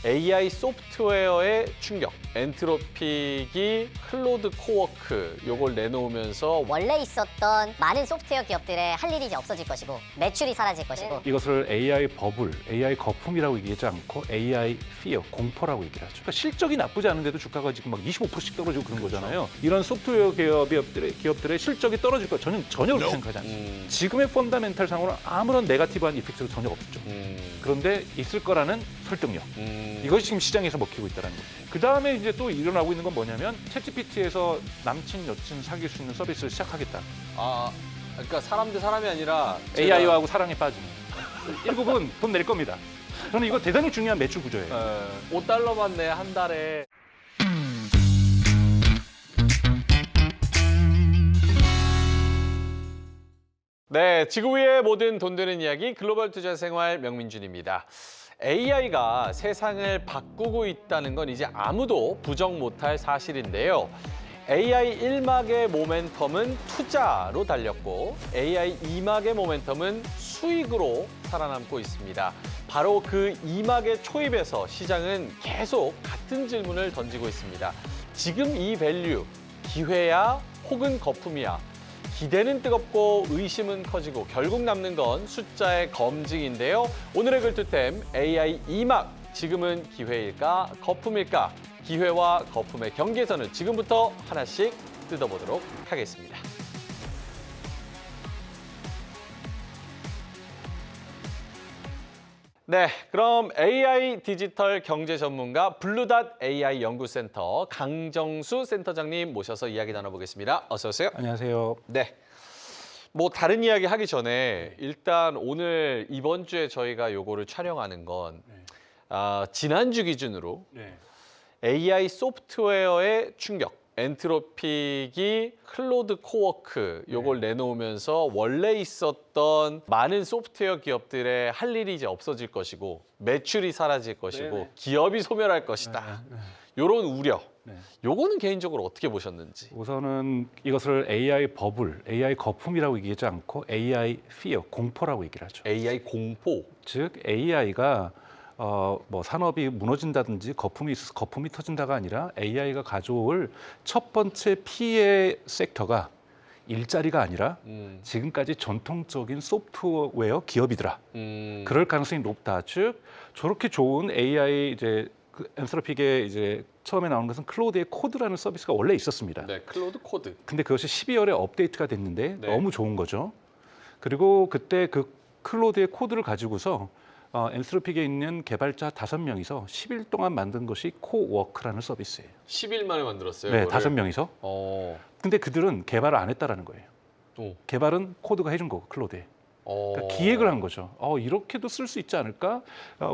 AI 소프트웨어의 충격, 엔트로픽이 클로드 코워크 요걸 내놓으면서 원래 있었던 많은 소프트웨어 기업들의 할 일이 이제 없어질 것이고 매출이 사라질 것이고 이것을 AI 버블, AI 거품이라고 얘기하지 않고 AI fear, 공포라고 얘기를 하죠. 그러니까 실적이 나쁘지 않은데도 주가가 지금 막 25%씩 떨어지고 그런 거잖아요. 이런 소프트웨어 기업들의 실적이 떨어질 거 전혀 그렇게 생각하지 않습니다. 지금의 펀다멘탈상으로는 아무런 네거티브한 이펙트가 전혀 없죠. 그런데 있을 거라는 설득력. 이것이 지금 시장에서 먹히고 있다는 거죠. 그 다음에 이제 또 일어나고 있는 건 뭐냐면 챗GPT에서 남친, 여친 사귈 수 있는 서비스를 시작하겠다. 그러니까 사람 대 사람이 아니라 AI하고 사랑에 빠지는. 일부분 돈 낼 겁니다. 저는 이거 대단히 중요한 매출 구조예요. 5달러만 내 한 달에. 네, 지구 위의 모든 돈 되는 이야기 글로벌 투자 생활 명민준입니다. AI가 세상을 바꾸고 있다는 건 이제 아무도 부정 못할 사실인데요. AI 1막의 모멘텀은 투자로 달렸고 AI 2막의 모멘텀은 수익으로 살아남고 있습니다. 바로 그 2막의 초입에서 시장은 계속 같은 질문을 던지고 있습니다. 지금 이 밸류, 기회야 혹은 거품이야? 기대는 뜨겁고 의심은 커지고 결국 남는 건 숫자의 검증인데요. 오늘의 글투템 AI 2막, 지금은 기회일까 거품일까? 기회와 거품의 경계선을 지금부터 하나씩 뜯어보도록 하겠습니다. 네, 그럼 AI 디지털 경제 전문가 블루닷 AI 연구센터 강정수 센터장님 모셔서 이야기 나눠보겠습니다. 어서 오세요. 안녕하세요. 네. 뭐 다른 이야기 하기 전에 일단 오늘 이번 주에 저희가 요거를 촬영하는 건 지난주 기준으로 AI 소프트웨어의 충격, 엔트로픽이 클로드 코워크 요걸 내놓으면서 원래 있었던 많은 소프트웨어 기업들의 할 일이 이제 없어질 것이고 매출이 사라질 것이고 기업이 소멸할 것이다. 요런 우려. 요거는 개인적으로 어떻게 보셨는지. 우선은 이것을 AI 버블, AI 거품이라고 얘기하지 않고 AI fear, 공포라고 얘기를 하죠. AI 공포. 즉 AI가 뭐 산업이 무너진다든지 거품이 있어서 거품이 터진다가 아니라 AI가 가져올 첫 번째 피해 섹터가 일자리가 아니라 지금까지 전통적인 소프트웨어 기업이더라. 그럴 가능성이 높다. 즉 저렇게 좋은 AI 이제 그 엔트로픽에 이제 처음에 나온 것은 클로드의 코드라는 서비스가 원래 있었습니다. 네, 클로드 코드. 근데 그것이 12월에 업데이트가 됐는데 네. 너무 좋은 거죠. 그리고 그때 그 클로드의 코드를 가지고서 엔트로픽에 있는 개발자 5명이서 10일 동안 만든 것이 코워크라는 서비스예요. 10일 만에 만들었어요. 네, 그거를? 5명이서. 근데 그들은 개발을 안 했다라는 거예요. 개발은 코드가 해준 거고 클로드에. 그러니까 기획을 한 거죠. 이렇게도 쓸 수 있지 않을까?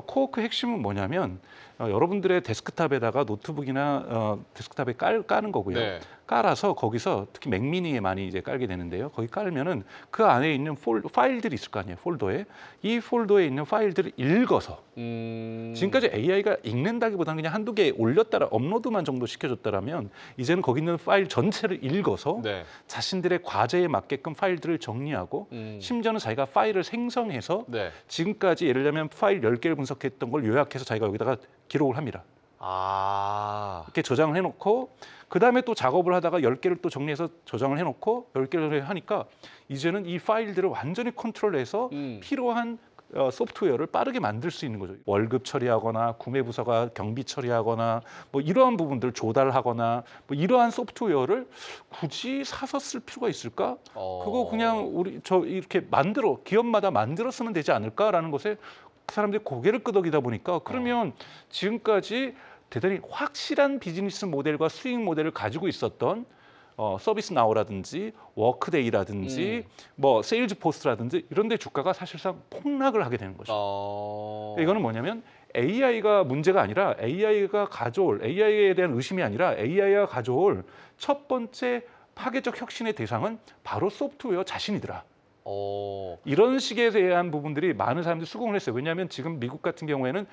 코워크 핵심은 뭐냐면 여러분들의 데스크탑에다가 노트북이나 데스크탑에 까는 거고요. 네. 깔아서 거기서 특히 맥미니에 많이 이제 깔게 되는데요. 거기 깔면은 그 안에 있는 파일들이 있을 거 아니에요. 폴더에. 이 폴더에 있는 파일들을 읽어서 지금까지 AI가 읽는다기보다는 그냥 한두 개 올렸다라 업로드만 정도 시켜줬다라면 이제는 거기 있는 파일 전체를 읽어서 자신들의 과제에 맞게끔 파일들을 정리하고 심지어는 자기가 파일을 생성해서 지금까지 예를 들면 파일 10개를 분석했던 걸 요약해서 자기가 여기다가 기록을 합니다. 이렇게 저장을 해놓고 그다음에 또 작업을 하다가 10개를 또 정리해서 저장을 해놓고 10개를 하니까 이제는 이 파일들을 완전히 컨트롤해서 필요한 소프트웨어를 빠르게 만들 수 있는 거죠. 월급 처리하거나 구매 부서가 경비 처리하거나 뭐 이러한 부분들 조달하거나 뭐 이러한 소프트웨어를 굳이 사서 쓸 필요가 있을까? 그거 그냥 이렇게 기업마다 만들어 쓰면 되지 않을까라는 것에 그 사람들이 고개를 끄덕이다 보니까 그러면 지금까지 대단히 확실한 비즈니스 모델과 수익 모델을 가지고 있었던 서비스 나우라든지 워크데이라든지 뭐 세일즈포스라든지 이런 데 주가가 사실상 폭락을 하게 되는 거죠. 이거는 뭐냐면 AI가 문제가 아니라 AI에 대한 의심이 아니라 AI가 가져올 첫 번째 파괴적 혁신의 대상은 바로 소프트웨어 자신이더라. 이런 식에 대한 부분들이 많은 사람들이 수긍을 했어요. 왜냐하면 지금 미국 같은 경우에는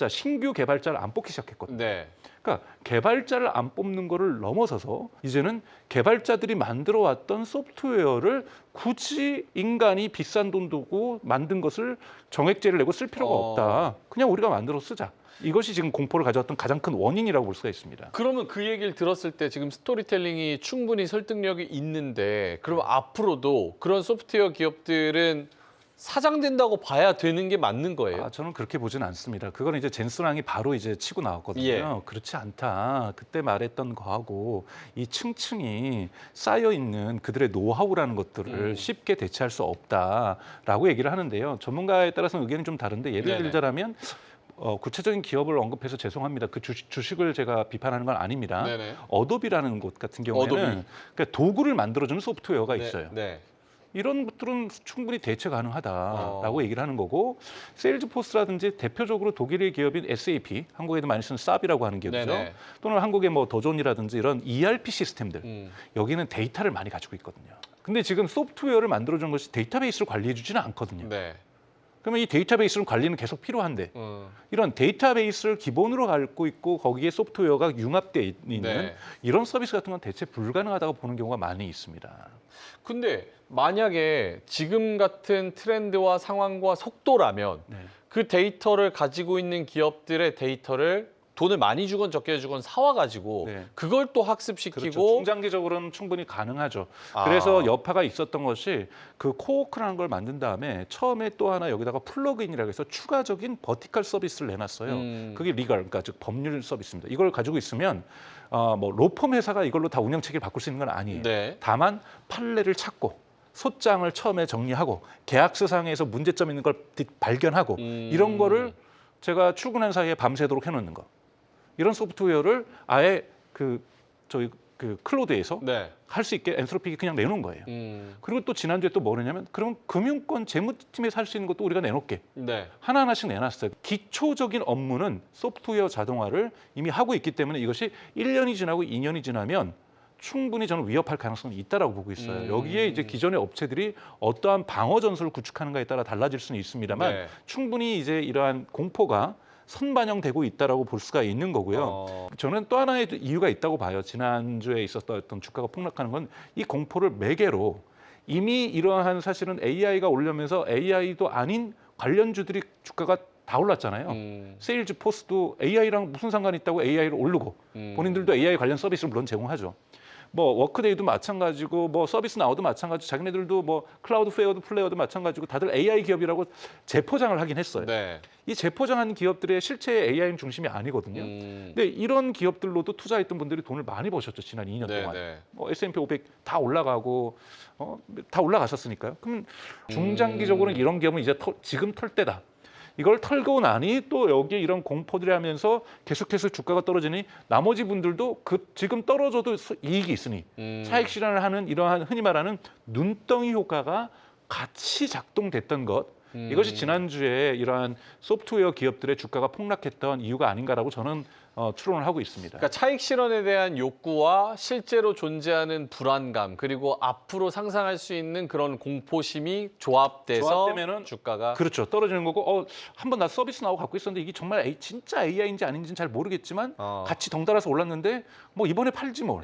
신규 개발자를 안 뽑기 시작했거든요. 그러니까 개발자를 안 뽑는 거를 넘어서서 이제는 개발자들이 만들어 왔던 소프트웨어를 굳이 인간이 비싼 돈 두고 만든 것을 정액제를 내고 쓸 필요가 없다. 그냥 우리가 만들어 쓰자. 이것이 지금 공포를 가져왔던 가장 큰 원인이라고 볼 수가 있습니다. 그러면 그 얘기를 들었을 때 지금 스토리텔링이 충분히 설득력이 있는데 그럼 앞으로도 그런 소프트웨어 기업들은 사장된다고 봐야 되는 게 맞는 거예요? 저는 그렇게 보진 않습니다. 그거는 이제 젠슨왕이 바로 이제 치고 나왔거든요. 예. 그렇지 않다. 그때 말했던 거하고 이 층층이 쌓여 있는 그들의 노하우라는 것들을 쉽게 대체할 수 없다라고 얘기를 하는데요. 전문가에 따라서는 의견이 좀 다른데 예를 네네. 들자면 구체적인 기업을 언급해서 죄송합니다. 그 주식을 제가 비판하는 건 아닙니다. 네네. 어도비라는 곳 같은 경우에는 어도비. 그러니까 도구를 만들어주는 소프트웨어가 있어요. 네. 이런 것들은 충분히 대체 가능하다라고 얘기를 하는 거고 세일즈포스라든지 대표적으로 독일의 기업인 SAP, 한국에도 많이 쓰는 쌉이라고 하는 기업이죠. 네네. 또는 한국의 뭐 도존이라든지 이런 ERP 시스템들 여기는 데이터를 많이 가지고 있거든요. 근데 지금 소프트웨어를 만들어준 것이 데이터베이스를 관리해주지는 않거든요. 네. 그러면 이 데이터베이스는 관리는 계속 필요한데 이런 데이터베이스를 기본으로 갖고 있고 거기에 소프트웨어가 융합되어 있는 네. 이런 서비스 같은 건 대체 불가능하다고 보는 경우가 많이 있습니다. 근데 만약에 지금 같은 트렌드와 상황과 속도라면 네. 그 데이터를 가지고 있는 기업들의 데이터를 돈을 많이 주건 적게 주건 사와가지고 네. 그걸 또 그렇죠. 학습시키고 중장기적으로는 충분히 가능하죠. 아. 그래서 여파가 있었던 것이 그 코어크라는 걸 만든 다음에 처음에 또 하나 여기다가 플러그인이라고 해서 추가적인 버티컬 서비스를 내놨어요. 그게 리걸, 그러니까 즉 법률 서비스입니다. 이걸 가지고 있으면 뭐 로펌 회사가 이걸로 다 운영 체계를 바꿀 수 있는 건 아니에요. 네. 다만 판례를 찾고 소장을 처음에 정리하고 계약서상에서 문제점 있는 걸 발견하고 이런 거를 제가 출근한 사이에 밤새도록 해놓는 거. 이런 소프트웨어를 아예 저희 클로드에서 네. 할 수 있게 엔트로피에 그냥 내놓은 거예요. 그리고 또 지난주에 또 뭐냐면 그럼 금융권 재무팀에서 할 수 있는 것도 우리가 내놓게. 네. 하나하나씩 내놨어요. 기초적인 업무는 소프트웨어 자동화를 이미 하고 있기 때문에 이것이 1년이 지나고 2년이 지나면 충분히 저는 위협할 가능성이 있다라고 보고 있어요. 여기에 이제 기존의 업체들이 어떠한 방어 전술을 구축하는가에 따라 달라질 수는 있습니다만 네. 충분히 이제 이러한 공포가 선반영되고 있다라고 볼 수가 있는 거고요. 저는 또 하나의 이유가 있다고 봐요. 지난주에 있었던 어떤 주가가 폭락하는 건 이 공포를 매개로 이미 이러한 사실은 AI가 오려면서 AI도 아닌 관련주들이 주가가 다 올랐잖아요. 세일즈포스도 AI랑 무슨 상관이 있다고 AI를 오르고 본인들도 AI 관련 서비스를 물론 제공하죠. 뭐 워크데이도 마찬가지고 뭐 서비스 나우도 마찬가지고 자기네들도 뭐 클라우드 페어도 플레이어도 마찬가지고 다들 AI 기업이라고 재포장을 하긴 했어요. 네. 이 재포장한 기업들의 실제 AI는 중심이 아니거든요. 근데 이런 기업들로도 투자했던 분들이 돈을 많이 버셨죠. 지난 2년 네, 동안. 네. 뭐 S&P 500 다 올라가고 다 올라갔었으니까요. 그럼 중장기적으로는 이런 기업은 이제 지금 털 때다. 이걸 털고 나니 또 여기에 이런 공포들이 하면서 계속해서 주가가 떨어지니 나머지 분들도 지금 떨어져도 이익이 있으니 차익 실현을 하는 이러한 흔히 말하는 눈덩이 효과가 같이 작동됐던 것. 이것이 지난주에 이러한 소프트웨어 기업들의 주가가 폭락했던 이유가 아닌가라고 저는 추론을 하고 있습니다. 그러니까 차익 실현에 대한 욕구와 실제로 존재하는 불안감 그리고 앞으로 상상할 수 있는 그런 공포심이 조합돼서 조합되면은 주가가 그렇죠. 떨어지는 거고 한번 나 서비스 나오고 갖고 있었는데 이게 정말 진짜 AI인지 아닌지는 잘 모르겠지만 같이 덩달아서 올랐는데 뭐 이번에 팔지 뭘.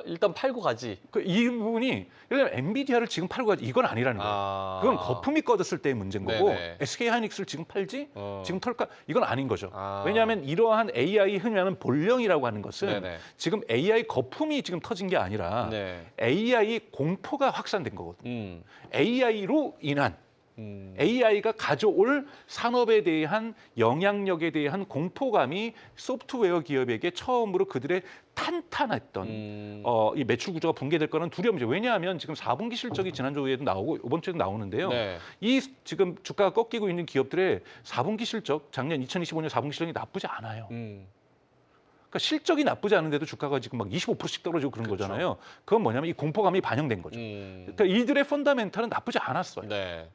일단 팔고 가지. 이 부분이 예를 들면 엔비디아를 지금 팔고 가지 이건 아니라는 거예요. 그건 거품이 꺼졌을 때의 문제인 거고 네네. SK 하이닉스를 지금 팔지 지금 털까 이건 아닌 거죠. 아. 왜냐하면 이러한 AI 흔히 하는 본령이라고 하는 것은 네네. 지금 AI 거품이 지금 터진 게 아니라 네. AI 공포가 확산된 거거든요. AI로 인한 AI가 가져올 산업에 대한 영향력에 대한 공포감이 소프트웨어 기업에게 처음으로 그들의 탄탄했던 이 매출 구조가 붕괴될 거는 두려움이죠. 왜냐하면 지금 4분기 실적이 지난주에도 나오고 이번 주에도 나오는데요. 네. 이 지금 주가가 꺾이고 있는 기업들의 4분기 실적, 작년 2025년 4분기 실적이 나쁘지 않아요. 그러니까 실적이 나쁘지 않은데도 주가가 지금 막 25%씩 떨어지고 그런 그렇죠. 거잖아요. 그건 뭐냐면 이 공포감이 반영된 거죠. 그러니까 이들의 펀더멘탈은 나쁘지 않았어요. 네.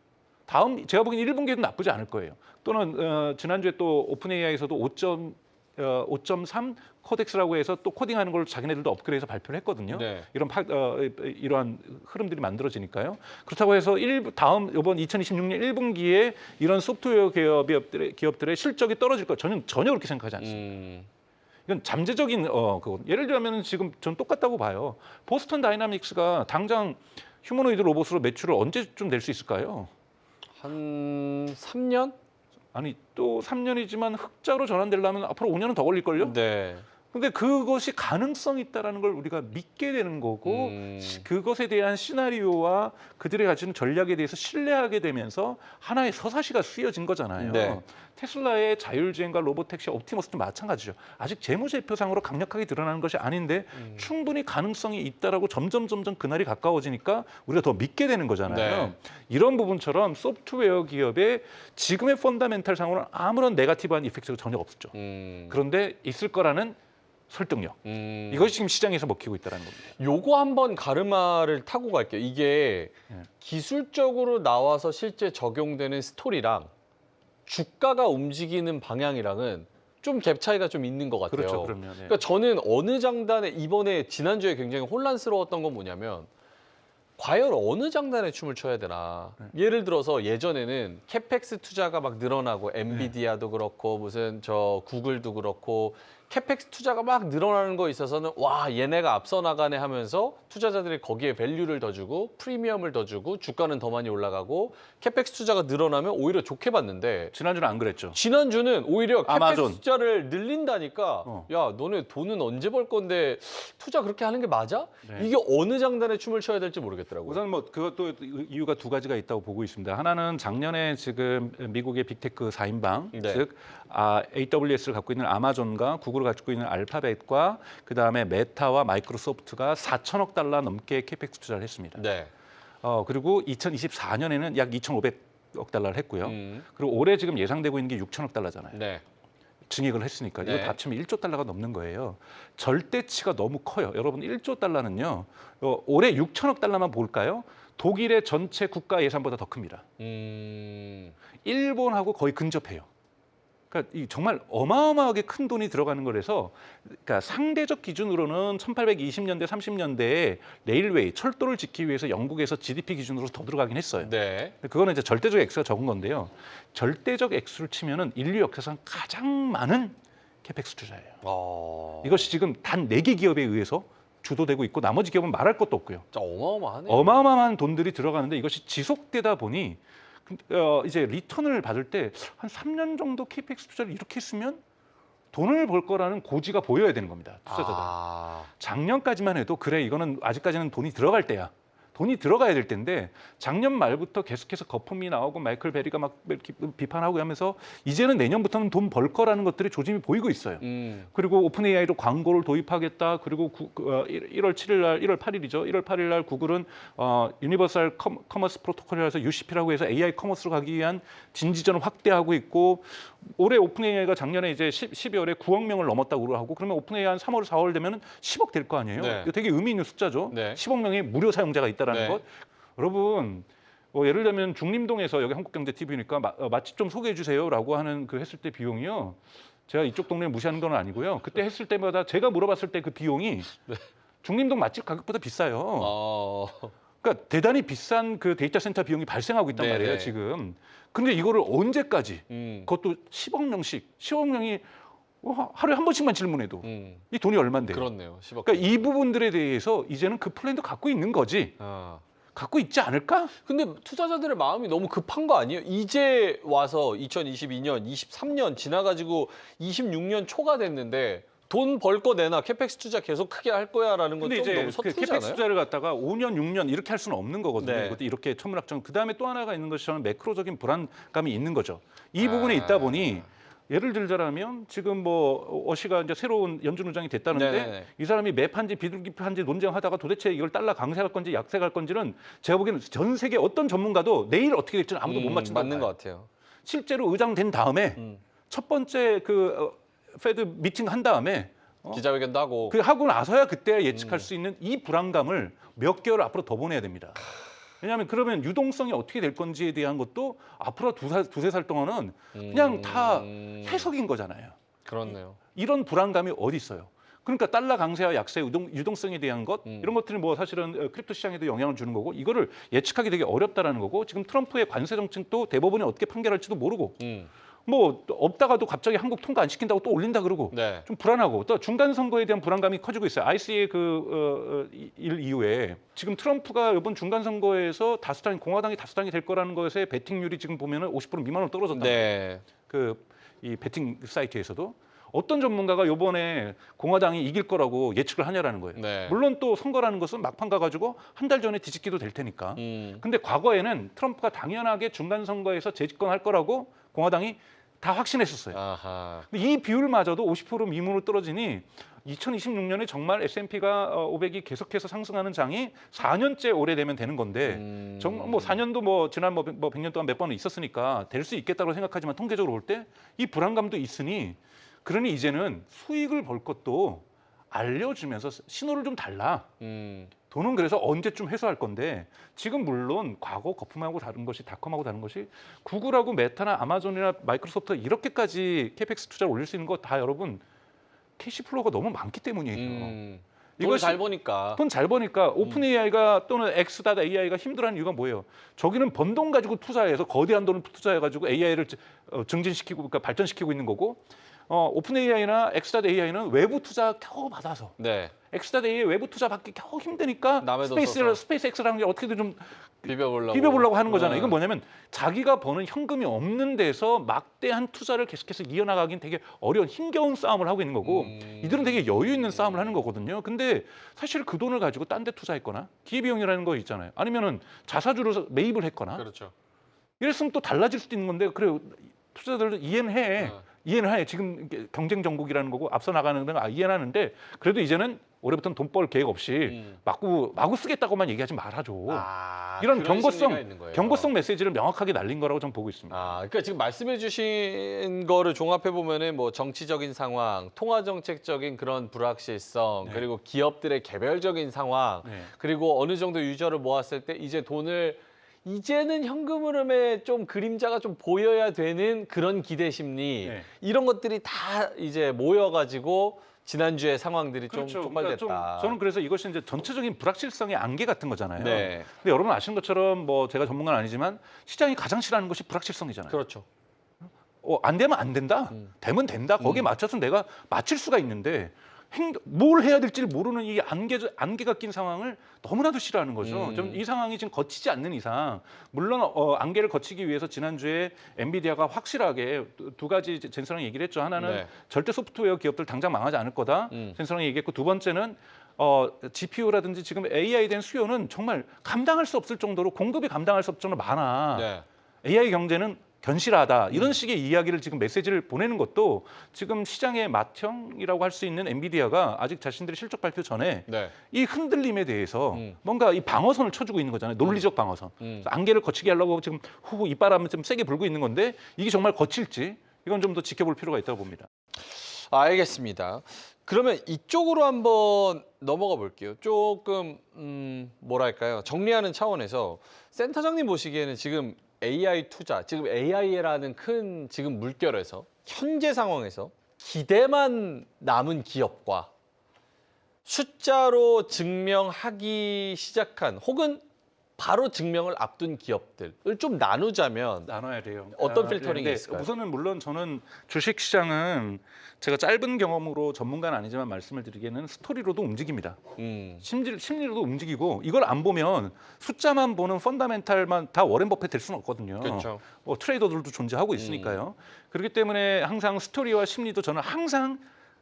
다음 제가 보기엔 1분기에도 나쁘지 않을 거예요. 또는 지난주에 또 오픈 AI에서도 5.3 코덱스라고 해서 또 코딩하는 걸 자기네들도 업그레이드해서 발표를 했거든요. 네. 이러한 흐름들이 만들어지니까요. 그렇다고 해서 다음 이번 2026년 1분기에 이런 소프트웨어 기업들의 실적이 떨어질 거 저는 전혀 그렇게 생각하지 않습니다. 이건 잠재적인 예를 들면 지금 전 똑같다고 봐요. 보스턴 다이나믹스가 당장 휴머노이드 로봇으로 매출을 언제쯤 낼 수 있을까요? 한 3년? 아니 또 3년이지만 흑자로 전환되려면 앞으로 5년은 더 걸릴걸요? 네. 근데 그것이 가능성이 있다라는 걸 우리가 믿게 되는 거고 그것에 대한 시나리오와 그들이 가지는 전략에 대해서 신뢰하게 되면서 하나의 서사시가 쓰여진 거잖아요. 네. 테슬라의 자율주행과 로보택시 옵티머스도 마찬가지죠. 아직 재무제표상으로 강력하게 드러나는 것이 아닌데 충분히 가능성이 있다라고 점점 그날이 가까워지니까 우리가 더 믿게 되는 거잖아요. 네. 이런 부분처럼 소프트웨어 기업의 지금의 펀더멘탈 상으로는 아무런 네거티브한 이펙트가 전혀 없었죠. 그런데 있을 거라는 설득력. 이것이 지금 시장에서 먹히고 있다는 겁니다. 요거 한번 가르마를 타고 갈게요. 이게 네. 기술적으로 나와서 실제 적용되는 스토리랑 주가가 움직이는 방향이랑은 좀 갭 차이가 좀 있는 것 같아요. 그렇죠, 그럼요. 네. 그러니까 저는 어느 장단에 이번에 지난주에 굉장히 혼란스러웠던 건 뭐냐면 과연 어느 장단에 춤을 춰야 되나. 예를 들어서 예전에는 캐펙스 투자가 막 늘어나고 엔비디아도 그렇고 무슨 저 구글도 그렇고 캐펙스 투자가 막 늘어나는 거에 있어서는 와 얘네가 앞서 나가네 하면서 투자자들이 거기에 밸류를 더 주고 프리미엄을 더 주고 주가는 더 많이 올라가고 캐펙스 투자가 늘어나면 오히려 좋게 봤는데 지난주는 안 그랬죠. 지난주는 오히려 캐펙스 아마존. 투자를 늘린다니까 야 너네 돈은 언제 벌 건데 투자 그렇게 하는 게 맞아? 네. 이게 어느 장단에 춤을 춰야 될지 모르겠더라고요. 우선 뭐 그것도 이유가 두 가지가 있다고 보고 있습니다. 하나는 작년에 지금 미국의 빅테크 4인방 네. 즉 AWS를 갖고 있는 아마존과 구글을 갖고 있는 알파벳과 그다음에 메타와 마이크로소프트가 4천억 달러 넘게 캐펙스 투자를 했습니다. 네. 그리고 2024년에는 약 2,500억 달러를 했고요. 그리고 올해 지금 예상되고 있는 게 6천억 달러잖아요. 네. 증액을 했으니까 네. 이거 합치면 1조 달러가 넘는 거예요. 절대치가 너무 커요. 여러분 1조 달러는요. 올해 6천억 달러만 볼까요? 독일의 전체 국가 예산보다 더 큽니다. 일본하고 거의 근접해요. 그러니까 이 정말 어마어마하게 큰 돈이 들어가는 거라서 그러니까 상대적 기준으로는 1820년대 30년대에 레일웨이 철도를 짓기 위해서 영국에서 GDP 기준으로 더 들어가긴 했어요. 네. 그거는 이제 절대적 액수가 적은 건데요. 절대적 액수를 치면은 인류 역사상 가장 많은 캐펙스 투자예요. 이것이 지금 단 4개 기업에 의해서 주도되고 있고 나머지 기업은 말할 것도 없고요. 진짜 어마어마하네요. 어마어마한 돈들이 들어가는데 이것이 지속되다 보니 이제 리턴을 받을 때 한 3년 정도 캐펙스 투자를 이렇게 했으면 돈을 벌 거라는 고지가 보여야 되는 겁니다. 투자자들. 작년까지만 해도 그래 이거는 아직까지는 돈이 들어갈 때야. 돈이 들어가야 될 텐데 작년 말부터 계속해서 거품이 나오고 마이클 베리가 막 이렇게 비판하고 하면서 이제는 내년부터는 돈 벌 거라는 것들이 조짐이 보이고 있어요. 그리고 오픈 AI로 광고를 도입하겠다. 그리고 1월 7일 날 1월 8일이죠. 1월 8일 날 구글은 유니버설 커머스 프로토콜이라서 UCP라고 해서 AI 커머스로 가기 위한 진지전을 확대하고 있고 올해 오픈 AI가 작년에 이제 12월에 9억 명을 넘었다고 하고 그러면 오픈 AI 한 3월 4월 되면은 10억 될 거 아니에요. 네. 이거 되게 의미 있는 숫자죠. 네. 10억 명의 무료 사용자가 있다라는 네. 것. 여러분 예를 들면 중림동에서 여기 한국경제TV니까 맛집 좀 소개해 주세요라고 하는 그 했을 때 비용이요. 제가 이쪽 동네 무시하는 건 아니고요. 그때 했을 때마다 제가 물어봤을 때 그 비용이 중림동 맛집 가격보다 비싸요. 그러니까 대단히 비싼 그 데이터 센터 비용이 발생하고 있단 네네. 말이에요, 지금. 근데 이거를 언제까지 그것도 10억 명씩 10억 명이 하루에 한 번씩만 질문해도 이 돈이 얼마인데요? 그렇네요. 10억. 그러니까 이 부분들에 대해서 이제는 그 플랜도 갖고 있는 거지. 갖고 있지 않을까? 근데 투자자들의 마음이 너무 급한 거 아니에요? 이제 와서 2022년, 23년 지나가지고 26년 초가 됐는데 돈 벌 거 내나 캐펙스 투자 계속 크게 할 거야라는 건 근데 좀 이제 너무 그 서투르지 캐펙스 않아요? 투자를 갖다가 5년, 6년 이렇게 할 수는 없는 거거든요. 네. 이것도 이렇게 천문학적. 그다음에 또 하나가 있는 것이 저는 매크로적인 불안감이 있는 거죠. 이 부분에 있다 보니 예를 들자면 지금 뭐 어시가 이제 새로운 연준 의장이 됐다는데 네네네. 이 사람이 매판지 비둘기판지 논쟁하다가 도대체 이걸 달러 강세할 건지 약세할 건지는 제가 보기에는 전 세계 어떤 전문가도 내일 어떻게 될지는 아무도 못 맞춘다고 맞는 봐요. 것 같아요. 실제로 의장된 다음에 첫 번째 그 페드 미팅 한 다음에 기자회견도 하고. 그 하고 나서야 그때 예측할 수 있는 이 불안감을 몇 개월 앞으로 더 보내야 됩니다. 왜냐하면 그러면 유동성이 어떻게 될 건지에 대한 것도 앞으로 두세 살 동안은 그냥 다 해석인 거잖아요. 그렇네요. 이런 불안감이 어디 있어요? 그러니까 달러 강세와 약세 유동성에 대한 것 이런 것들이 뭐 사실은 크립토 시장에도 영향을 주는 거고 이거를 예측하기 되게 어렵다라는 거고 지금 트럼프의 관세 정책도 대법원이 어떻게 판결할지도 모르고 뭐 없다가도 갑자기 한국 통과 안 시킨다고 또 올린다 그러고 네. 좀 불안하고 또 중간 선거에 대한 불안감이 커지고 있어요. IC의 일 이후에 지금 트럼프가 이번 중간 선거에서 공화당이 다수당이 될 거라는 것에 베팅률이 지금 보면은 50% 미만으로 떨어졌다. 네. 이 베팅 사이트에서도 어떤 전문가가 이번에 공화당이 이길 거라고 예측을 하냐라는 거예요. 네. 물론 또 선거라는 것은 막판 가가지고 한 달 전에 뒤집기도 될 테니까. 근데 과거에는 트럼프가 당연하게 중간 선거에서 재집권할 거라고 공화당이 다 확신했었어요. 아하. 근데 이 비율마저도 50% 미만으로 떨어지니 2026년에 정말 S&P가 500이 계속해서 상승하는 장이 4년째 오래되면 되는 건데 정말 뭐 4년도 뭐 지난 뭐 100년 동안 몇 번은 있었으니까 될 수 있겠다고 생각하지만 통계적으로 볼 때 이 불안감도 있으니 그러니 이제는 수익을 벌 것도 알려주면서 신호를 좀 달라. 돈은 그래서 언제쯤 회수할 건데 지금 물론 과거 거품하고 다른 것이 닷컴하고 다른 것이 구글하고 메타나 아마존이나 마이크로소프트 이렇게까지 캐펙스 투자를 올릴 수 있는 거 다 여러분 캐시플로우가 너무 많기 때문이에요. 돈을 잘 버니까. 돈 잘 버니까 오픈 AI가 또는 X.AI가 힘들어하는 이유가 뭐예요? 저기는 번 돈 가지고 투자해서 거대한 돈을 투자해가지고 AI를 증진시키고 그러니까 발전시키고 있는 거고 오픈 AI나 X.AI는 외부 투자 겨우 받아서 네. X.AI 외부 투자 받기 겨우 힘드니까 남의 돈 써서. 스페이스X라는 게 어떻게든 좀 비벼보려고 하는 거잖아요. 네. 이건 뭐냐면 자기가 버는 현금이 없는 데서 막대한 투자를 계속해서 이어나가긴 되게 어려운 힘겨운 싸움을 하고 있는 거고 이들은 되게 여유 있는 싸움을 하는 거거든요. 근데 사실 그 돈을 가지고 딴 데 투자했거나 기회비용이라는 거 있잖아요. 아니면은 자사주로 매입을 했거나 그렇죠. 이랬으면 또 달라질 수도 있는 건데 그래 투자자들도 이해는 해. 이해는 해. 지금 경쟁 정국이라는 거고 앞서 나가는 건 이해는 하는데 그래도 이제는 올해부터는 돈 벌 계획 없이 마구 쓰겠다고만 얘기하지 말아줘. 이런 그런 심리가 있는 거예요. 경고성 메시지를 명확하게 날린 거라고 저는 보고 있습니다. 그러니까 지금 말씀해주신 거를 종합해 보면은 뭐 정치적인 상황, 통화 정책적인 그런 불확실성, 네. 그리고 기업들의 개별적인 상황, 네. 그리고 어느 정도 유저를 모았을 때 이제 이제는 현금 흐름에 좀 그림자가 좀 보여야 되는 그런 기대 심리, 네. 이런 것들이 다 이제 모여가지고 지난주의 상황들이 좀 그렇죠. 촉발됐다. 그러니까 저는 그래서 이것이 이제 전체적인 불확실성의 안개 같은 거잖아요. 네. 근데 여러분 아시는 것처럼 뭐 제가 전문가는 아니지만 시장이 가장 싫어하는 것이 불확실성이잖아요. 그렇죠. 안 되면 안 된다. 되면 된다. 거기에 맞춰서 내가 맞출 수가 있는데 뭘 해야 될지를 모르는 이 안개가 낀 상황을 너무나도 싫어하는 거죠. 좀 이 상황이 지금 거치지 않는 이상 물론 안개를 거치기 위해서 지난주에 엔비디아가 확실하게 두 가지 젠스랑 얘기를 했죠. 하나는 네. 절대 소프트웨어 기업들 당장 망하지 않을 거다. 젠스랑 얘기했고 두 번째는 GPU라든지 지금 AI에 대한 수요는 정말 감당할 수 없을 정도로 공급이 감당할 수 없을 정도로 많아. 네. AI 경제는 견실하다 이런 식의 이야기를 지금 메시지를 보내는 것도 지금 시장의 맏형이라고 할 수 있는 엔비디아가 아직 자신들의 실적 발표 전에 네. 이 흔들림에 대해서 뭔가 이 방어선을 쳐주고 있는 거잖아요. 논리적 방어선. 그래서 안개를 거치게 하려고 지금 이바람을 좀 세게 불고 있는 건데 이게 정말 거칠지 이건 좀 더 지켜볼 필요가 있다고 봅니다. 알겠습니다. 그러면 이쪽으로 한번 넘어가 볼게요. 조금 뭐랄까요? 정리하는 차원에서 센터장님 보시기에는 지금 AI 투자, 지금 AI라는 큰 지금 물결에서 현재 상황에서 기대만 남은 기업과 숫자로 증명하기 시작한 혹은 바로 증명을 앞둔 기업들을 좀 나누자면 나눠야 돼요. 어떤 필터링이 근데 있을까요? 우선은 물론 저는 주식 시장은 제가 짧은 경험으로 전문가는 아니지만 말씀을 드리기에는 스토리로도 움직입니다. 심리로도 움직이고 이걸 안 보면 숫자만 보는 펀다멘탈만 다 워렌 버핏 될 수는 없거든요. 그렇죠. 트레이더들도 존재하고 있으니까요. 그렇기 때문에 항상 스토리와 심리도 저는 항상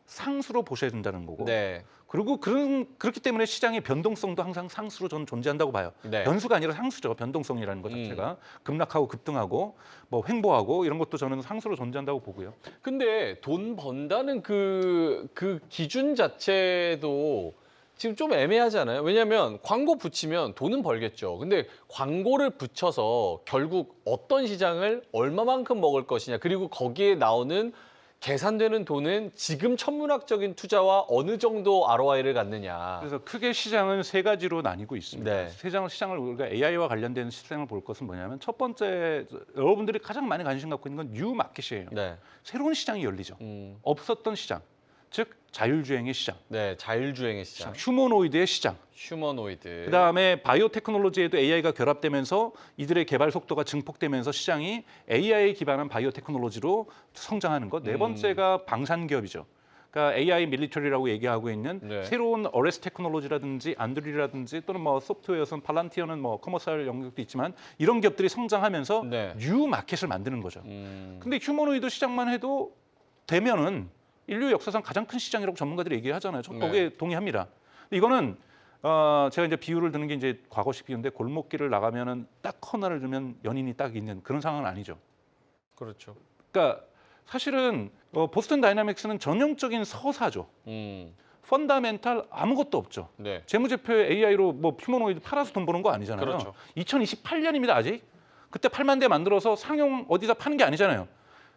상수로 보셔야 된다는 거고. 네. 그리고 그렇기 때문에 시장의 변동성도 항상 상수로 저는 존재한다고 봐요. 네. 변수가 아니라 상수죠. 변동성이라는 것 자체가 급락하고 급등하고 뭐 횡보하고 이런 것도 저는 상수로 존재한다고 보고요. 근데 돈 번다는 그 기준 자체도 지금 좀 애매하잖아요. 왜냐하면 광고 붙이면 돈은 벌겠죠. 근데 광고를 붙여서 결국 어떤 시장을 얼마만큼 먹을 것이냐, 그리고 거기에 나오는 계산되는 돈은 지금 천문학적인 투자와 어느 정도 ROI를 갖느냐. 그래서 크게 시장은 세 가지로 나뉘고 있습니다. 네. 시장을 우리가 AI와 관련된 시장을 볼 것은 뭐냐면 첫 번째 여러분들이 가장 많이 관심 갖고 있는 건 뉴 마켓이에요. 네. 새로운 시장이 열리죠. 없었던 시장. 즉 자율주행의 시장, 네, 자율주행의 시장, 휴머노이드의 시장. 휴머노이드. 그다음에 바이오 테크놀로지에도 AI가 결합되면서 이들의 개발 속도가 증폭되면서 시장이 AI 기반한 바이오 테크놀로지로 성장하는 것. 네 번째가 방산 기업이죠. 그러니까 AI 밀리터리라고 얘기하고 있는 네. 새로운 어레스 테크놀로지라든지 안드리라든지 또는 뭐 소프트웨어선 팔란티어는 뭐 커머셜 영역도 있지만 이런 기업들이 성장하면서 네. 뉴 마켓을 만드는 거죠. 근데 휴머노이드 시장만 해도 되면은 인류 역사상 가장 큰 시장이라고 전문가들이 얘기하잖아요. 저 거기에 동의합니다. 근데 이거는 제가 이제 비유를 드는 게 이제 과거식 비유인데 골목길을 나가면은 딱 하나를 주면 연인이 딱 있는 그런 상황은 아니죠. 그렇죠. 그러니까 사실은 보스턴 다이나믹스는 전형적인 서사죠. 펀다멘탈 아무것도 없죠. 네. 재무제표에 AI로 뭐 휴머노이드 팔아서 돈 버는 거 아니잖아요. 그렇죠. 2028년입니다 아직. 그때 8만 대 만들어서 상용 어디다 파는 게 아니잖아요.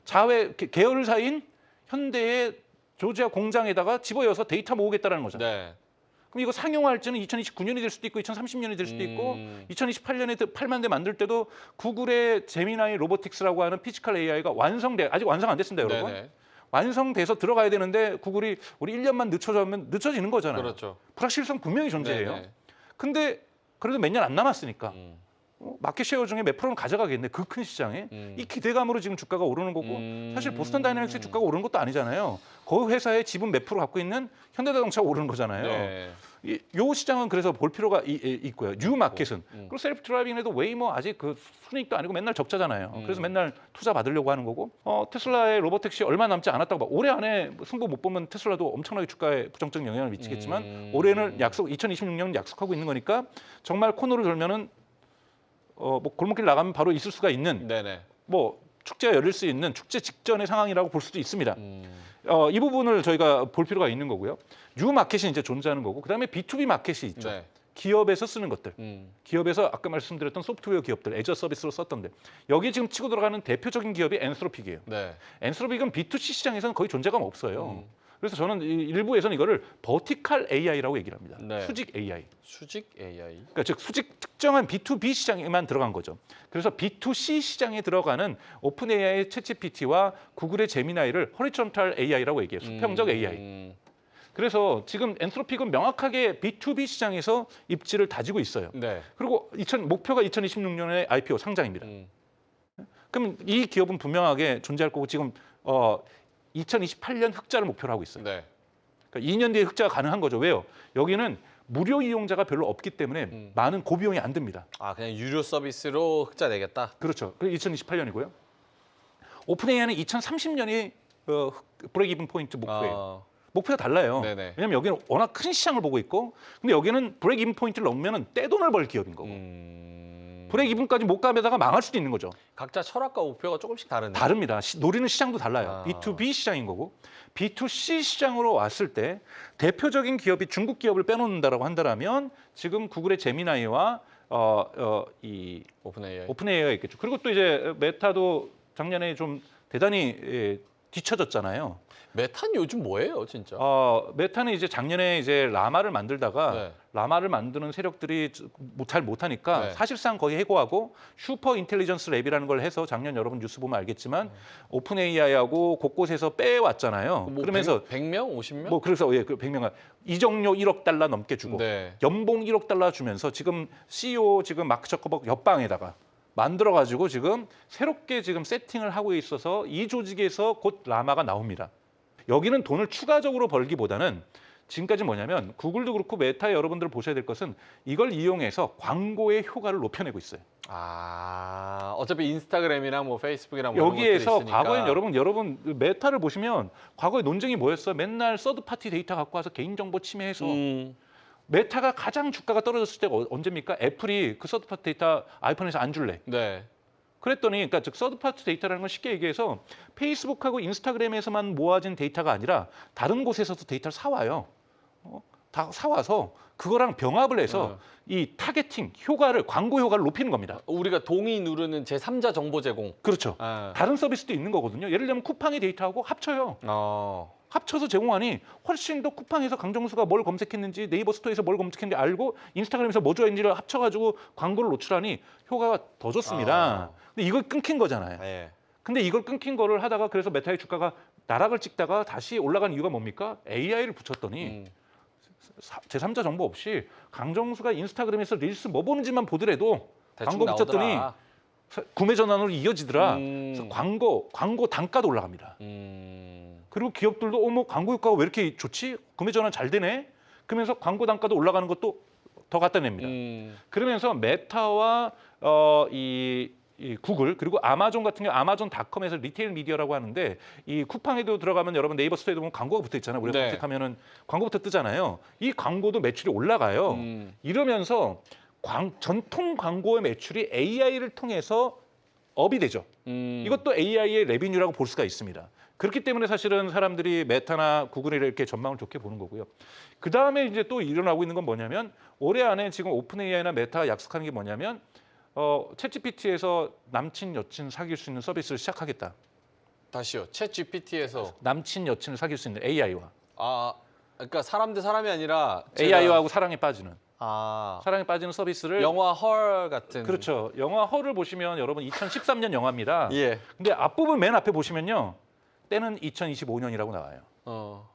자회 계열사인 현대의 조지아 공장에다가 집어여서 데이터 모으겠다라는 거죠. 네. 그럼 이거 상용화할지는 2029년이 될 수도 있고 2030년이 될 수도 있고 2028년에 8만 대 만들 때도 구글의 제미나이 로보틱스라고 하는 피지컬 AI가 아직 완성 안 됐습니다, 여러분. 네네. 완성돼서 들어가야 되는데 구글이 우리 1년만 늦춰주면 늦춰지는 거잖아요. 그렇죠. 불확실성 분명히 존재해요. 네네. 근데 그래도 몇 년 안 남았으니까 마켓 쉐어 중에 몇 프로는 가져가겠네. 그 큰 시장에. 이 기대감으로 지금 주가가 오르는 거고 사실 보스턴 다이내믹스의 주가가 오르는 것도 아니잖아요. 그 회사의 지분 몇 프로 갖고 있는 현대자동차가 오르는 거잖아요. 네. 요 시장은 그래서 볼 필요가 있고요. 뉴 마켓은. 그리고 셀프 드라이빙에도 웨이모 아직 그 순이익도 아니고 맨날 적자잖아요. 그래서 맨날 투자 받으려고 하는 거고. 테슬라의 로보택시 얼마 남지 않았다고 봐. 올해 안에 승부 못 보면 테슬라도 엄청나게 주가에 부정적 영향을 미치겠지만 올해는 2026년 약속하고 있는 거니까 정말 코너를 돌면은 뭐 골목길 나가면 바로 있을 수가 있는 네네. 뭐 축제가 열릴 수 있는 축제 직전의 상황이라고 볼 수도 있습니다. 이 부분을 저희가 볼 필요가 있는 거고요. 뉴 마켓이 이제 존재하는 거고, 그다음에 B2B 마켓이 있죠. 네. 기업에서 쓰는 것들. 기업에서 아까 말씀드렸던 소프트웨어 기업들, 애저 서비스로 썼던데 여기 지금 치고 들어가는 대표적인 기업이 엔스로픽이에요. 네. 엔스로픽은 B2C 시장에서는 거의 존재감 없어요. 그래서 저는 일부에서는 이거를 버티컬 AI라고 얘기를 합니다. 네. 수직 AI. 수직 AI. 그러니까 즉 수직 특정한 B2B 시장에만 들어간 거죠. 그래서 B2C 시장에 들어가는 오픈 AI의 챗GPT와 구글의 제미나이를 허리존탈 AI라고 얘기해요. 수평적 AI. 그래서 지금 엔트로픽은 명확하게 B2B 시장에서 입지를 다지고 있어요. 네. 그리고 목표가 2026년에 IPO 상장입니다. 그럼 이 기업은 분명하게 존재할 거고 지금 2028년 흑자를 목표로 하고 있어요. 네. 그러니까 2년 뒤에 흑자가 가능한 거죠. 왜요? 여기는 무료 이용자가 별로 없기 때문에 많은 고비용이 안 듭니다. 아, 그냥 유료 서비스로 흑자 내겠다. 그렇죠. 그게 2028년이고요. 오픈 AI는 2030년이 브레이크 이븐 포인트 목표예요. 목표가 달라요. 네네. 왜냐면 여기는 워낙 큰 시장을 보고 있고, 근데 여기는 브레이크 이븐 포인트를 넘으면 떼돈을 벌 기업인 거고, 브레이크 이븐까지 못 가면다가 망할 수도 있는 거죠. 각자 철학과 목표가 조금씩 다르네요. 다릅니다. 노리는 시장도 달라요. 아. B2B 시장인 거고, B2C 시장으로 왔을 때 대표적인 기업이 중국 기업을 빼놓는다라고 한다면 지금 구글의 제미나이와 이 오픈 AI. 오픈 AI가 있겠죠. 그리고 또 이제 메타도 작년에 좀 대단히 뒤처졌잖아요. 메타는 요즘 뭐예요, 진짜? 메타는 이제 작년에 이제 라마를 만들다가 네. 라마를 만드는 세력들이 잘 못하니까 네. 사실상 거의 해고하고 슈퍼 인텔리전스 랩이라는 걸 해서 작년 여러분 뉴스 보면 알겠지만 오픈 AI하고 곳곳에서 빼왔잖아요. 뭐 그러면서 100명, 50명? 뭐 그래서 그 100명간 이적료 1억 달러 넘게 주고 네. 연봉 1억 달러 주면서 지금 CEO 지금 마크 저커버그 옆방에다가 만들어 가지고 지금 새롭게 지금 세팅을 하고 있어서 이 조직에서 곧 라마가 나옵니다. 여기는 돈을 추가적으로 벌기보다는 지금까지 뭐냐면 구글도 그렇고 메타 여러분들 보셔야 될 것은 이걸 이용해서 광고의 효과를 높여내고 있어요. 아, 어차피 인스타그램이랑 뭐 페이스북이랑 뭐 여기에서 이런 것들이 있으니까. 과거엔 여러분 메타를 보시면 과거에 논쟁이 뭐였어? 맨날 서드 파티 데이터 갖고 와서 개인정보 침해해서 메타가 가장 주가가 떨어졌을 때가 언제입니까? 애플이 그 서드 파티 데이터 아이폰에서 안 줄래. 네. 그랬더니 그러니까 즉 서드 파티 데이터라는 건 쉽게 얘기해서 페이스북하고 인스타그램에서만 모아진 데이터가 아니라 다른 곳에서도 데이터를 사와요. 다 사와서 그거랑 병합을 해서 이 타겟팅 효과를 광고 효과를 높이는 겁니다. 우리가 동의 누르는 제3자 정보 제공. 그렇죠. 아. 다른 서비스도 있는 거거든요. 예를 들면 쿠팡의 데이터하고 합쳐요. 합쳐서 제공하니 훨씬 더 쿠팡에서 강정수가 뭘 검색했는지 네이버 스토어에서 뭘 검색했는지 알고 인스타그램에서 뭐 좋아했는지를 합쳐가지고 광고를 노출하니 효과가 더 좋습니다. 근데 이걸 끊긴 거잖아요. 네. 근데 이걸 끊긴 거를 하다가 그래서 메타의 주가가 나락을 찍다가 다시 올라간 이유가 뭡니까? AI를 붙였더니 음. 제3자 정보 없이 강정수가 인스타그램에서 릴스 뭐 보는지만 보더라도 대충 광고 붙였더니 나오더라. 구매 전환으로 이어지더라. 음. 그래서 광고 단가도 올라갑니다. 그리고 기업들도 어머 광고 효과가 왜 이렇게 좋지? 구매 전환 잘 되네. 그러면서 광고 단가도 올라가는 것도 더 갖다 냅니다. 그러면서 메타와 이 구글 그리고 아마존 같은 경우 아마존닷컴에서 리테일 미디어라고 하는데 이 쿠팡에도 들어가면 여러분 네이버 스토어에도 보면 광고가 붙어 있잖아요. 우리가 네. 검색하면은 광고부터 뜨잖아요. 이 광고도 매출이 올라가요. 이러면서 전통 광고의 매출이 AI를 통해서 업이 되죠. 이것도 AI의 레비뉴라고 볼 수가 있습니다. 그렇기 때문에 사실은 사람들이 메타나 구글에 이렇게 전망을 좋게 보는 거고요. 그 다음에 이제 또 일어나고 있는 건 뭐냐면 올해 안에 지금 오픈 AI나 메타가 약속하는 게 뭐냐면 챗GPT에서 남친 여친 사귈 수 있는 서비스를 시작하겠다. 다시요. 챗 GPT에서 남친 여친을 사귈 수 있는 AI와 그러니까 사람 대 사람이 아니라 AI하고 사랑에 빠지는 사랑에 빠지는 서비스를 영화 헐 같은 그렇죠. 영화 허를 보시면 여러분 2013년 영화입니다. 예. 근데 앞부분 맨 앞에 보시면요. 때는 2025년이라고 나와요.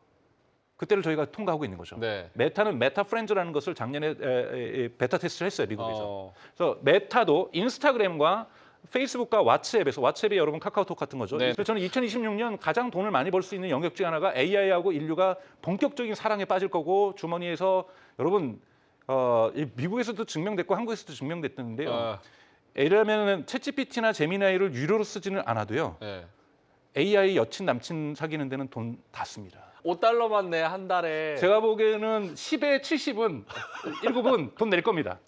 그때를 저희가 통과하고 있는 거죠. 네. 메타는 메타 프렌즈라는 것을 작년에 베타 테스트를 했어요, 미국에서. 그래서 메타도 인스타그램과 페이스북과 왓츠앱이 여러분 카카오톡 같은 거죠. 네. 그래서 저는 2026년 가장 돈을 많이 벌 수 있는 영역 중 하나가 AI하고 인류가 본격적인 사랑에 빠질 거고 주머니에서 여러분 미국에서도 증명됐고 한국에서도 증명됐는데요. 이러면은 챗GPT나 제미나이를 유료로 쓰지는 않아도요. 네. AI 여친 남친 사귀는 데는 돈 다 씁니다. $5만 내 한 달에. 제가 보기에는 10에 70은 7은 돈 낼 겁니다.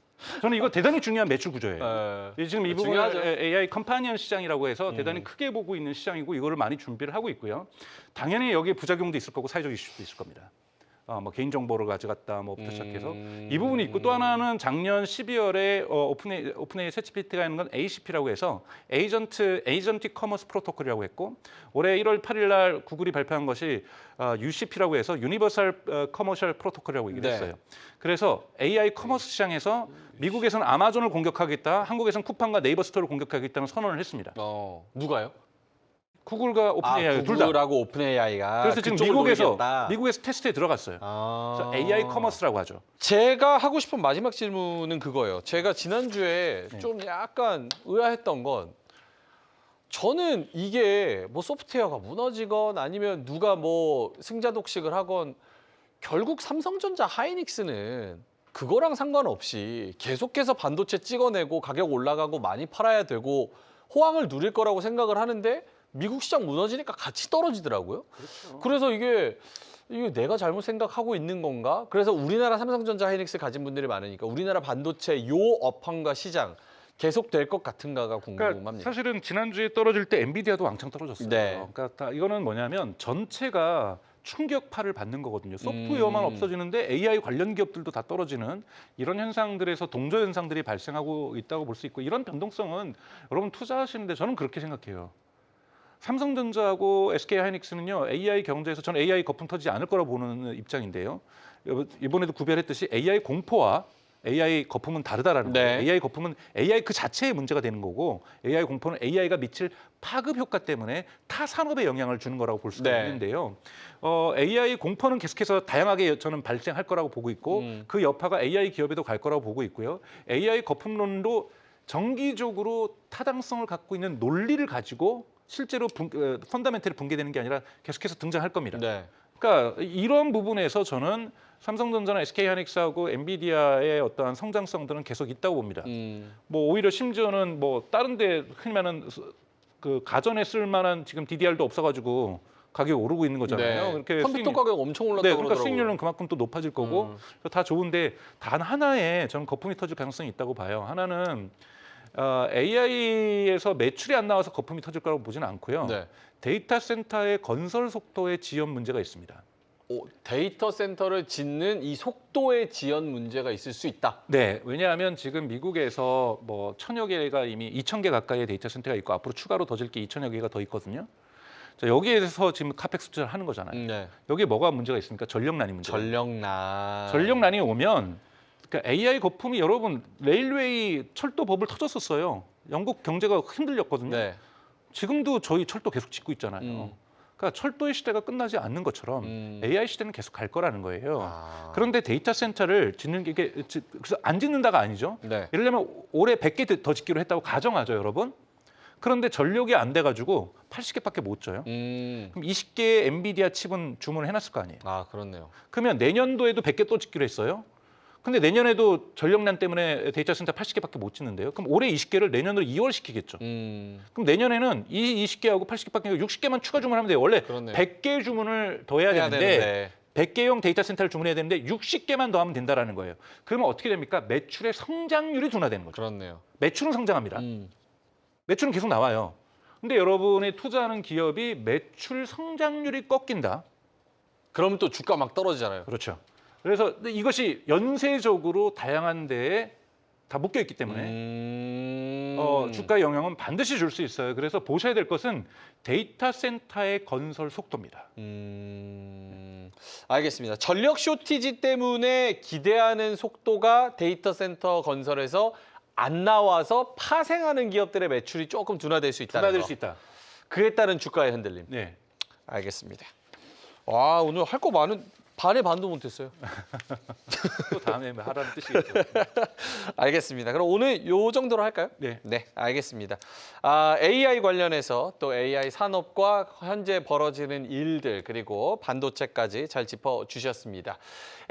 저는 이거 대단히 중요한 매출 구조예요. 지금 이 부분은 중요하죠. AI 컴파니언 시장이라고 해서 대단히 크게 보고 있는 시장이고 이거를 많이 준비를 하고 있고요. 당연히 여기에 부작용도 있을 거고 사회적 이슈도 있을 겁니다. 뭐 개인 정보를 가져갔다 뭐부터 시작해서 이 부분이 있고 또 하나는 작년 12월에 오픈AI 챗GPT가 있는 건 ACP라고 해서 에이전틱 커머스 프로토콜이라고 했고 올해 1월 8일 날 구글이 발표한 것이 UCP라고 해서 유니버설 커머셜 프로토콜이라고 얘기를 했어요. 그래서 AI 커머스 시장에서 미국에서는 아마존을 공격하겠다, 한국에서는 쿠팡과 네이버 스토어를 공격하겠다는 선언을 했습니다. 누가요? 구글과 오픈AI 둘 다. 구글하고 오픈AI가 그래서 지금 미국에서 테스트에 들어갔어요. 그래서 AI 커머스라고 하죠. 제가 하고 싶은 마지막 질문은 그거예요. 제가 지난주에 좀 약간 의아했던 건 저는 이게 뭐 소프트웨어가 무너지건 아니면 누가 뭐 승자 독식을 하건 결국 삼성전자 하이닉스는 그거랑 상관없이 계속해서 반도체 찍어내고 가격 올라가고 많이 팔아야 되고 호황을 누릴 거라고 생각을 하는데 미국 시장 무너지니까 같이 떨어지더라고요. 그렇죠. 그래서 이게 내가 잘못 생각하고 있는 건가? 그래서 우리나라 삼성전자 하이닉스 가진 분들이 많으니까 우리나라 반도체 요 업황과 시장 계속 될 것 같은가가 궁금합니다. 그러니까 사실은 지난주에 떨어질 때 엔비디아도 왕창 떨어졌어요. 네. 그러니까 이거는 뭐냐면 전체가 충격파를 받는 거거든요. 소프트웨어만 없어지는데 AI 관련 기업들도 다 떨어지는 이런 현상들에서 동조 현상들이 발생하고 있다고 볼 수 있고 이런 변동성은 여러분 투자하시는데 저는 그렇게 생각해요. 삼성전자하고 SK하이닉스는요 AI 경제에서 저는 AI 거품 터지지 않을 거라고 보는 입장인데요. 이번에도 구별했듯이 AI 공포와 AI 거품은 다르다라는 거예요. AI 거품은 AI 그 자체의 문제가 되는 거고 AI 공포는 AI가 미칠 파급 효과 때문에 타 산업에 영향을 주는 거라고 볼 수가 있는데요. AI 공포는 계속해서 다양하게 저는 발생할 거라고 보고 있고 그 여파가 AI 기업에도 갈 거라고 보고 있고요. AI 거품론도 정기적으로 타당성을 갖고 있는 논리를 가지고 실제로 펀더멘털이 붕괴되는 게 아니라 계속해서 등장할 겁니다. 그러니까 이런 부분에서 저는 삼성전자나 SK하이닉스하고 엔비디아의 어떠한 성장성들은 계속 있다고 봅니다. 뭐 오히려 심지어는 뭐 다른데 흔히 말하는 그 가전에 쓸 만한 지금 DDR도 없어가지고 가격이 오르고 있는 거잖아요. 그렇게 컴퓨터 가격 엄청 올랐다고 그러니까 그러더라고요. 수익률은 그만큼 또 높아질 거고 다 좋은데 단 하나에 저는 거품이 터질 가능성이 있다고 봐요. 하나는 AI에서 매출이 안 나와서 거품이 터질 거라고 보지는 않고요. 데이터 센터의 건설 속도의 지연 문제가 있습니다. 데이터 센터를 짓는 이 속도의 지연 문제가 있을 수 있다. 네, 왜냐하면 지금 미국에서 뭐 1000여 개가 이미 2000개 가까이의 데이터 센터가 있고 앞으로 추가로 더 질 게 2000여 개가 더 있거든요. 자, 여기에서 지금 카펙스 투자를 하는 거잖아요. 여기에 뭐가 문제가 있습니까? 전력난이 문제가. 전력난이 오면 그러니까 AI 거품이 여러분 레일웨이 철도 버블 터졌었어요. 영국 경제가 흔들렸거든요. 지금도 저희 철도 계속 짓고 있잖아요. 그러니까 철도의 시대가 끝나지 않는 것처럼 AI 시대는 계속 갈 거라는 거예요. 아. 그런데 데이터 센터를 짓는 게 그래서 안 짓는다가 아니죠. 네. 예를 들면 올해 100개 더 짓기로 했다고 가정하죠, 여러분. 그런데 전력이 안 돼가지고 80개밖에 못 져요. 그럼 20개의 엔비디아 칩은 주문을 해놨을 거 아니에요. 아, 그렇네요. 그러면 내년도에도 100개 또 짓기로 했어요. 근데 내년에도 전력난 때문에 데이터 센터 80개밖에 못 짓는데요. 그럼 올해 20개를 내년으로 2월 시키겠죠. 그럼 내년에는 이 20개하고 80개밖에 아니고 60개만 추가 주문하면 돼요. 원래 그렇네요. 100개 주문을 더 해야 되는데 되는데. 100개용 데이터 센터를 주문해야 되는데 60개만 더 하면 된다라는 거예요. 그러면 어떻게 됩니까? 매출의 성장률이 둔화되는 거죠. 그렇네요. 매출은 성장합니다. 매출은 계속 나와요. 근데 여러분이 투자하는 기업이 매출 성장률이 꺾인다. 그러면 또 주가 막 떨어지잖아요. 그렇죠. 그래서 이것이 연쇄적으로 다양한 데에 다 묶여 있기 때문에 주가의 영향은 반드시 줄 수 있어요. 그래서 보셔야 될 것은 데이터 센터의 건설 속도입니다. 알겠습니다. 전력 쇼티지 때문에 기대하는 속도가 데이터 센터 건설에서 안 나와서 파생하는 기업들의 매출이 조금 둔화될 수 있다는 둔화될 거. 수 있다. 그에 따른 주가의 흔들림. 네. 알겠습니다. 와, 오늘 할 거 많은 반의 반도 못했어요. 또 다음에 하라는 뜻이겠죠. 알겠습니다. 그럼 오늘 요 정도로 할까요? 네. 네, 알겠습니다. AI 관련해서 또 AI 산업과 현재 벌어지는 일들 그리고 반도체까지 잘 짚어주셨습니다.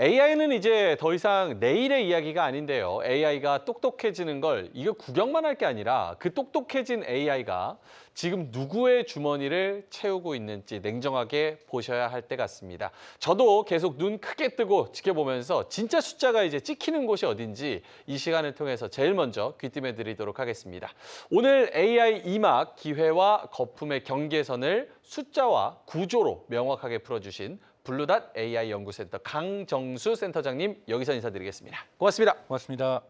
AI는 이제 더 이상 내일의 이야기가 아닌데요. AI가 똑똑해지는 걸 이거 구경만 할 게 아니라 그 똑똑해진 AI가 지금 누구의 주머니를 채우고 있는지 냉정하게 보셔야 할 때 같습니다. 저도 계속 눈 크게 뜨고 지켜보면서 진짜 숫자가 이제 찍히는 곳이 어딘지 이 시간을 통해서 제일 먼저 귀띔해 드리도록 하겠습니다. 오늘 AI 2막 기회와 거품의 경계선을 숫자와 구조로 명확하게 풀어주신 블루닷 AI 연구센터 강정수 센터장님 여기서 인사드리겠습니다. 고맙습니다. 고맙습니다.